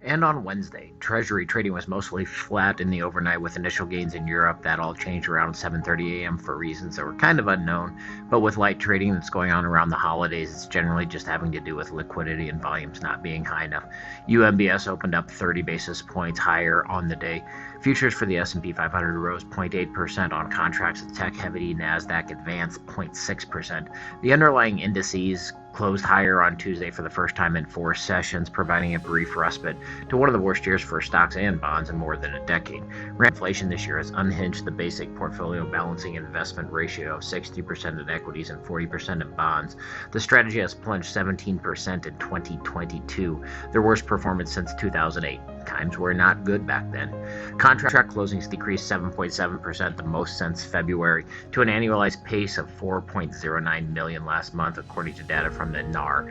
And on Wednesday, Treasury trading was mostly flat in the overnight with initial gains in Europe. That all changed around 7:30 a.m. for reasons that were kind of unknown. But with light trading that's going on around the holidays, it's generally just having to do with liquidity and volumes not being high enough. UMBS opened up 30 basis points higher on the day. Futures for the S&P 500 rose 0.8% on contracts. The tech-heavy NASDAQ advanced 0.6%. The underlying indices closed higher on Tuesday for the first time in 4 sessions, providing a brief respite to one of the worst years for stocks and bonds in more than a decade. Inflation this year has unhinged the basic portfolio balancing investment ratio of 60% in equities and 40% in bonds. The strategy has plunged 17% in 2022, their worst performance since 2008. Times were not good back then. Contract closings decreased 7.7%, the most since February, to an annualized pace of 4.09 million last month, according to data from the NAR.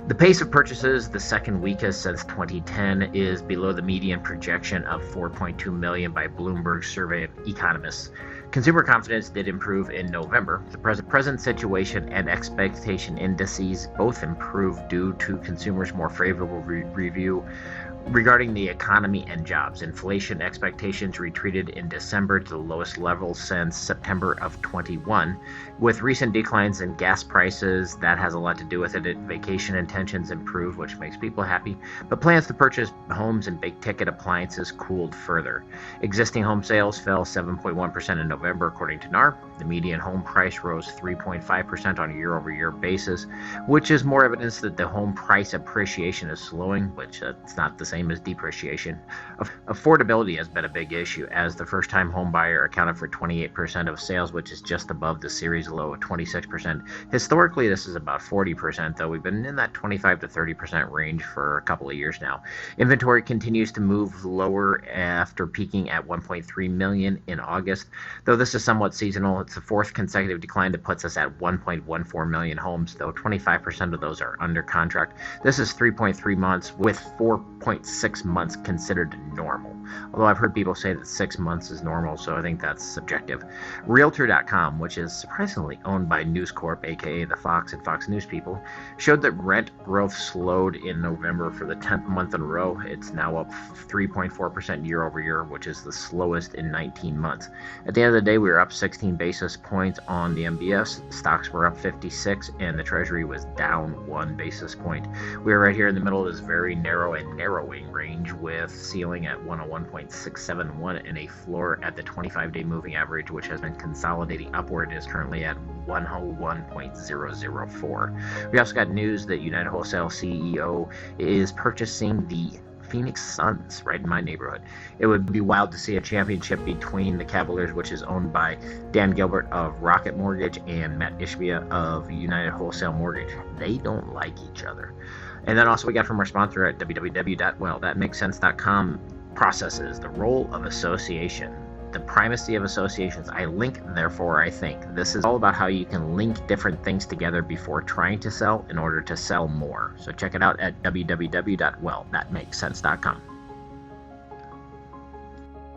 The pace of purchases, the second weakest since 2010, is below the median projection of 4.2 million by Bloomberg's survey of economists. Consumer confidence did improve in November. The present situation and expectation indices both improved due to consumers' more favorable review regarding the economy and jobs. Inflation expectations retreated in December to the lowest level since September of 21. With recent declines in gas prices, that has a lot to do with it. Vacation intentions improved, which makes people happy, but plans to purchase homes and big-ticket appliances cooled further. Existing home sales fell 7.1% in November, according to NAR. The median home price rose 3.5% on a year-over-year basis, which is more evidence that the home price appreciation is slowing, which it's not the same as depreciation. Affordability has been a big issue, as the first-time home buyer accounted for 28% of sales, which is just above the series low of 26%. Historically, this is about 40%, though we've been in that 25 to 30% range for a couple of years now. Inventory continues to move lower after peaking at 1.3 million in August, though this is somewhat seasonal. It's the fourth consecutive decline that puts us at 1.14 million homes, though 25% of those are under contract. This is 3.3 months, with 4.6 months considered normal. Although I've heard people say that 6 months is normal, so I think that's subjective. Realtor.com, which is surprisingly owned by News Corp, aka the Fox and Fox News people, showed that rent growth slowed in November for the 10th month in a row. It's now up 3.4% year over year, which is the slowest in 19 months. At the end of the day, we were up 16 basis points on the MBS. Stocks were up 56, and the Treasury was down 1 basis point. We are right here in the middle of this very narrow and narrowing range, with ceiling at 101.671 and a floor at the 25-day moving average, which has been consolidating upward, is currently at 101.004. We also got news that United Wholesale CEO is purchasing the Phoenix Suns right in my neighborhood. It would be wild to see a championship between the Cavaliers, which is owned by Dan Gilbert of Rocket Mortgage, and Matt Ishbia of United Wholesale Mortgage. They don't like each other. And then also we got from our sponsor at www.WellThatMakesSense.com, processes, the role of association, the primacy of associations. I link, therefore I think. This is all about how you can link different things together before trying to sell in order to sell more. So check it out at www.WellThatMakesSense.com.